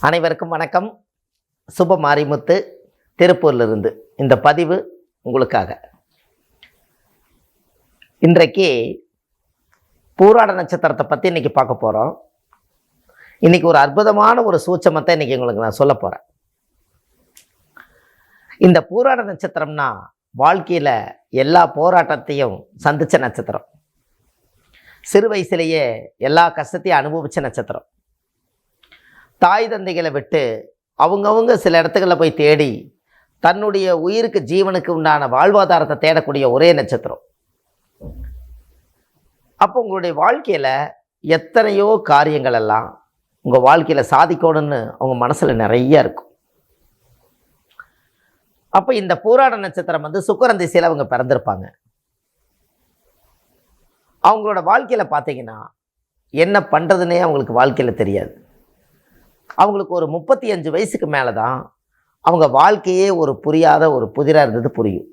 அனைவருக்கும் வணக்கம். சுப மாரிமுத்து திருப்பூரிலிருந்து இந்த பதிவு உங்களுக்காக. இன்றைக்கு பூராட நட்சத்திரத்தை பற்றி இன்றைக்கி பார்க்க போகிறோம். இன்றைக்கி ஒரு அற்புதமான ஒரு சூட்சமத்தை இன்றைக்கி உங்களுக்கு நான் சொல்ல போகிறேன். இந்த பூராட நட்சத்திரம்னா வாழ்க்கையில் எல்லா போராட்டத்தையும் சந்தித்த நட்சத்திரம். சிறு வயசுலேயே எல்லா கஷ்டத்தையும் அனுபவித்த நட்சத்திரம். தாய் தந்தைகளை விட்டு அவங்கவுங்க சில இடத்துகளில் போய் தேடி தன்னுடைய உயிருக்கு ஜீவனுக்கு உண்டான வாழ்வாதாரத்தை தேடக்கூடிய ஒரே நட்சத்திரம். அப்போ உங்களுடைய வாழ்க்கையில் எத்தனையோ காரியங்கள் எல்லாம் உங்கள் வாழ்க்கையில் சாதிக்கணும்னு அவங்க மனசில் நிறைய இருக்கும். அப்போ இந்த பூராட நட்சத்திரம் சுக்கிரன் திசையில் அவங்க பிறந்திருப்பாங்க. அவங்களோட வாழ்க்கையில் பார்த்தீங்கன்னா என்ன பண்ணுறதுன்னே அவங்களுக்கு வாழ்க்கையில் தெரியாது. அவங்களுக்கு ஒரு 35 வயசுக்கு மேலே தான் அவங்க வாழ்க்கையே ஒரு புரியாத ஒரு புதிராக இருந்தது புரியும்.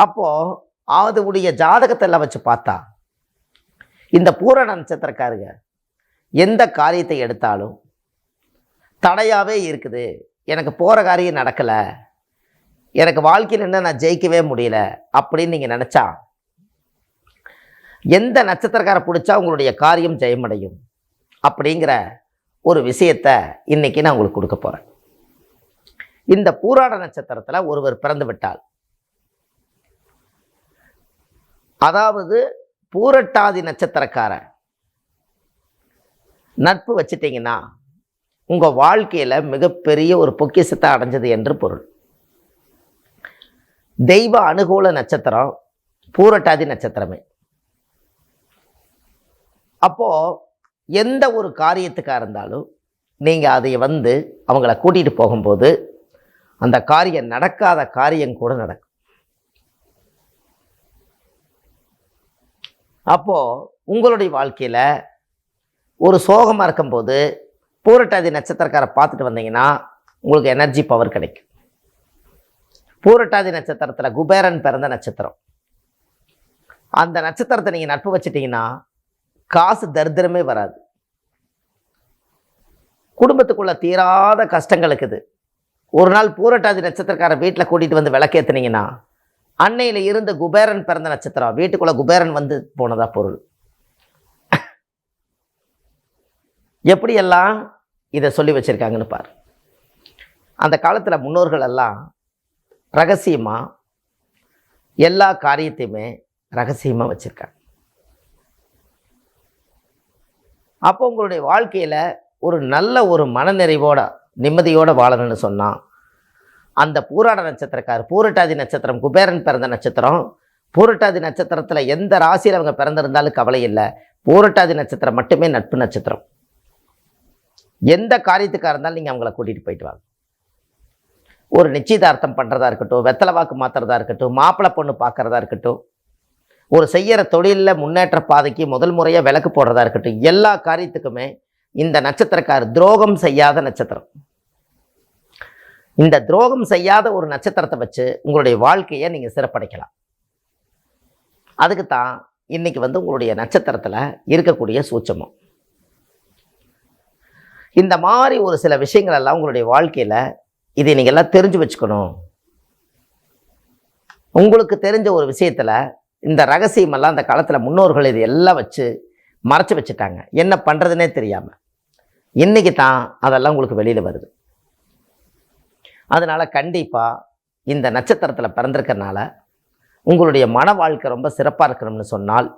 அப்போது அதனுடைய ஜாதகத்தெல்லாம் வச்சு பார்த்தா இந்த பூராட நட்சத்திரக்காரங்க எந்த காரியத்தை எடுத்தாலும் தடையாகவே இருக்குது. எனக்கு போகிற காரியம் நடக்கலை, எனக்கு வாழ்க்கையில் என்ன நான் ஜெயிக்கவே முடியல அப்படின்னு நீங்கள் நினச்சா எந்த நட்சத்திரக்காரை பிடிச்சா உங்களுடைய காரியம் ஜெயமடையும் அப்படிங்கிற ஒரு விஷயத்தை இன்றைக்கி நான் உங்களுக்கு கொடுக்க போகிறேன். இந்த பூராட நட்சத்திரத்தில் ஒருவர் பிறந்து விட்டால், அதாவது பூரட்டாதி நட்சத்திரக்கார நட்பு வச்சிட்டிங்கன்னா உங்கள் வாழ்க்கையில் மிகப்பெரிய ஒரு பொக்கிஷத்தை அடைஞ்சது என்று பொருள். தெய்வ அனுகூல நட்சத்திரம் பூரட்டாதி நட்சத்திரமே. அப்போது எந்த ஒரு காரியத்துக்காக இருந்தாலும் நீங்கள் அதை அவங்கள கூட்டிகிட்டு போகும்போது அந்த காரியம் நடக்காத காரியம் கூட நடக்கும். அப்போது உங்களுடைய வாழ்க்கையில் ஒரு சோகமாக இருக்கும்போது பூரட்டாதி நட்சத்திரக்காரை பார்த்துட்டு வந்தீங்கன்னா உங்களுக்கு எனர்ஜி பவர் கிடைக்கும். பூரட்டாதி நட்சத்திரத்தில் குபேரன் பிறந்த நட்சத்திரம். அந்த நட்சத்திரத்தை நீங்கள் நட்பு வச்சிட்டிங்கன்னா காசு தரித்திரமே வராது. குடும்பத்துக்குள்ள தீராத கஷ்டங்கள் இருக்குது. ஒரு நாள் பூரட்டாதி நட்சத்திரக்கார வீட்டில் கூட்டிகிட்டு வந்து விளக்கேற்றுனீங்கன்னா அன்னையில் இருந்த குபேரன் பிறந்த நட்சத்திரம் வீட்டுக்குள்ளே குபேரன் போனதா பொருள். எப்படியெல்லாம் இதை சொல்லி வச்சுருக்காங்கன்னு பாரு. அந்த காலத்தில் முன்னோர்கள் எல்லாம் ரகசியமாக எல்லா காரியத்தையுமே ரகசியமாக வச்சுருக்காங்க. அப்போ உங்களுடைய வாழ்க்கையில் ஒரு நல்ல ஒரு மனநிறைவோட நிம்மதியோடு வாழணும்னு சொன்னால் அந்த பூராட நட்சத்திரக்கார் பூரட்டாதி நட்சத்திரம் குபேரன் பிறந்த நட்சத்திரம். பூரட்டாதி நட்சத்திரத்தில் எந்த ராசியில் அவங்க பிறந்திருந்தாலும் கவலை இல்லை. பூரட்டாதி நட்சத்திரம் மட்டுமே நட்பு நட்சத்திரம். எந்த காரியத்துக்காக இருந்தாலும் நீங்கள் அவங்கள கூட்டிகிட்டு போயிட்டு வாங்க. ஒரு நிச்சயதார்த்தம் பண்ணுறதா இருக்கட்டும், வெத்தலை வாக்கு மாற்றுறதா இருக்கட்டும், மாப்பிள்ளை பொண்ணு பார்க்குறதா இருக்கட்டும், ஒரு செய்கிற தொழிலில் முன்னேற்ற பாதைக்கு முதல் முறையாக விளக்கு போடுறதா இருக்கட்டும், எல்லா காரியத்துக்குமே இந்த நட்சத்திரக்கார் துரோகம் செய்யாத நட்சத்திரம். இந்த துரோகம் செய்யாத ஒரு நட்சத்திரத்தை வச்சு உங்களுடைய வாழ்க்கையை நீங்கள் சிறப்படைக்கலாம். அதுக்கு தான் இன்னைக்கு உங்களுடைய நட்சத்திரத்தில் இருக்கக்கூடிய சூட்சமம். இந்த மாதிரி ஒரு சில விஷயங்கள் எல்லாம் உங்களுடைய வாழ்க்கையில் இதை நீங்கள் எல்லாம் தெரிஞ்சு வச்சுக்கணும். உங்களுக்கு தெரிஞ்ச ஒரு விஷயத்தில் இந்த ரகசியமெல்லாம் அந்த காலத்தில் முன்னோர்கள் இது எல்லாம் வச்சு மறைச்சி வச்சுட்டாங்க. என்ன பண்ணுறதுனே தெரியாமல் இன்றைக்கி தான் அதெல்லாம் உங்களுக்கு வெளியில் வருது. அதனால் கண்டிப்பாக இந்த நட்சத்திரத்தில் பிறந்திருக்கிறனால உங்களுடைய மன வாழ்க்கை ரொம்ப சிறப்பாக இருக்கணும்னு சொன்னால்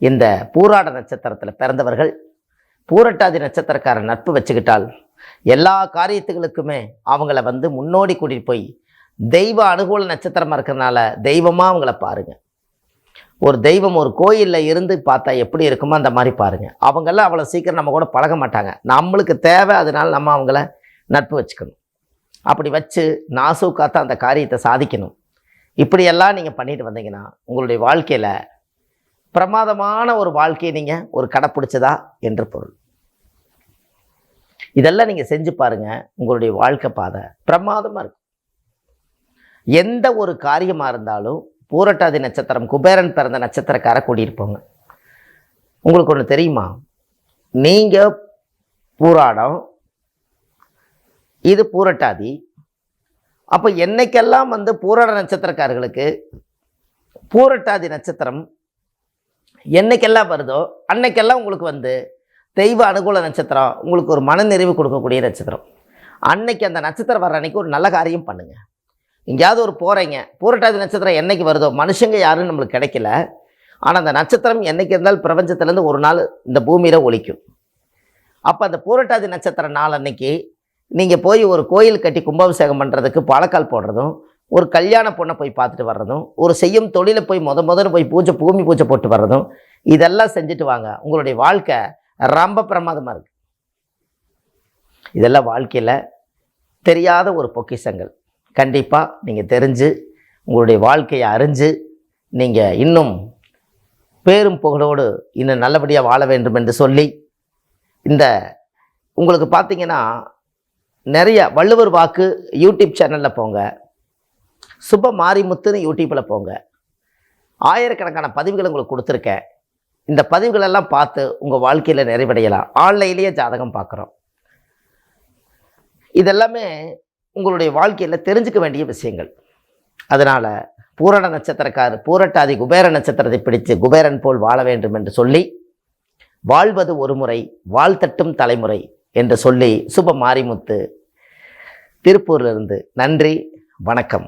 இந்த பூராட நட்சத்திரத்தில் பிறந்தவர்கள் பூரட்டாதி நட்சத்திரக்கார நட்பு வச்சுக்கிட்டால் எல்லா காரியத்துகளுக்குமே அவங்கள முன்னோடி கூட்டிகிட்டு போய் தெய்வ அனுகூல நட்சத்திரமாக இருக்கிறனால தெய்வமாக அவங்கள பாருங்கள். ஒரு தெய்வம் ஒரு கோயிலில் இருந்து பார்த்தா எப்படி இருக்குமோ அந்த மாதிரி பாருங்கள். அவங்கெல்லாம் அவ்வளோ சீக்கிரம் நம்ம கூட பழக மாட்டாங்க. நம்மளுக்கு தேவை, அதனால் நம்ம அவங்கள நட்பு வச்சுக்கணும். அப்படி வச்சு நாசூக்காத்த அந்த காரியத்தை சாதிக்கணும். இப்படியெல்லாம் நீங்கள் பண்ணிட்டு வந்தீங்கன்னா உங்களுடைய வாழ்க்கையில் பிரமாதமான ஒரு வாழ்க்கையை நீங்கள் ஒரு கடைப்பிடிச்சதா என்று பொருள். இதெல்லாம் நீங்கள் செஞ்சு பாருங்கள். உங்களுடைய வாழ்க்கை பாதை பிரமாதமாக இருக்கும். எந்த ஒரு காரியமாக இருந்தாலும் பூரட்டாதி நட்சத்திரம் குபேரன் பிறந்த நட்சத்திரக்கார கூட்டியிருப்போங்க. உங்களுக்கு ஒன்று தெரியுமா, நீங்கள் பூராடம், இது பூரட்டாதி. அப்போ என்னைக்கெல்லாம் பூராட நட்சத்திரக்காரர்களுக்கு பூரட்டாதி நட்சத்திரம் என்னைக்கெல்லாம் வருதோ அன்னைக்கெல்லாம் உங்களுக்கு தெய்வ அனுகூல நட்சத்திரம், உங்களுக்கு ஒரு மனநிறைவு கொடுக்கக்கூடிய நட்சத்திரம். அன்னைக்கு அந்த நட்சத்திரம் வர்ற அன்னைக்கு ஒரு நல்ல காரியம் பண்ணுங்கள். எங்கேயாவது ஒரு போகிறீங்க, பூரட்டாதி நட்சத்திரம் என்னைக்கு வருதோ, மனுஷங்க யாரும் நம்மளுக்கு கிடைக்கல, ஆனால் அந்த நட்சத்திரம் என்னைக்கு இருந்தாலும் பிரபஞ்சத்துலேருந்து ஒரு நாள் இந்த பூமியில் ஒலிக்கும். அப்போ அந்த பூரட்டாதி நட்சத்திர நாள் அன்னைக்கு நீங்கள் போய் ஒரு கோயில் கட்டி கும்பாபிஷேகம் பண்ணுறதுக்கு பாலக்கால் போடுறதும், ஒரு கல்யாண பொண்ணை போய் பார்த்துட்டு வர்றதும், ஒரு செய்யும் தொழிலை போய் முதல்ல போய் பூமி பூஜை போட்டு வர்றதும், இதெல்லாம் செஞ்சுட்டு வாங்க. உங்களுடைய வாழ்க்கை ரொம்ப பிரமாதமாக இருக்குது. இதெல்லாம் வாழ்க்கையில் தெரியாத ஒரு பொக்கிஷங்கள். கண்டிப்பாக நீங்கள் தெரிஞ்சு உங்களுடைய வாழ்க்கையை அறிஞ்சு நீங்கள் இன்னும் பேரும் புகழோடு இன்னும் நல்லபடியாக வாழ வேண்டும் என்று சொல்லி, இந்த உங்களுக்கு பார்த்தீங்கன்னா நிறைய வள்ளுவர் வாக்கு யூடியூப் சேனலில் போங்க, சுப மாரிமுத்துன்னு யூடியூப்பில் போங்க, ஆயிரக்கணக்கான பதிவுகளை உங்களுக்கு கொடுத்துருக்கேன். இந்த பதிவுகளெல்லாம் பார்த்து உங்கள் வாழ்க்கையில் நிறைவடையலாம். ஆன்லைன்லேயே ஜாதகம் பார்க்குறோம். இதெல்லாமே உங்களுடைய வாழ்க்கையில் தெரிஞ்சுக்க வேண்டிய விஷயங்கள். அதனால் பூரண நட்சத்திரக்காரர் பூரட்டாதி குபேர நட்சத்திரத்தை பிடித்து குபேரன் போல் வாழ வேண்டும் என்று சொல்லி, வாழ்வது ஒரு முறை வாழ்த்தட்டும் தலைமுறை என்று சொல்லி சுப மாரிமுத்து திருப்பூரிலிருந்து நன்றி, வணக்கம்.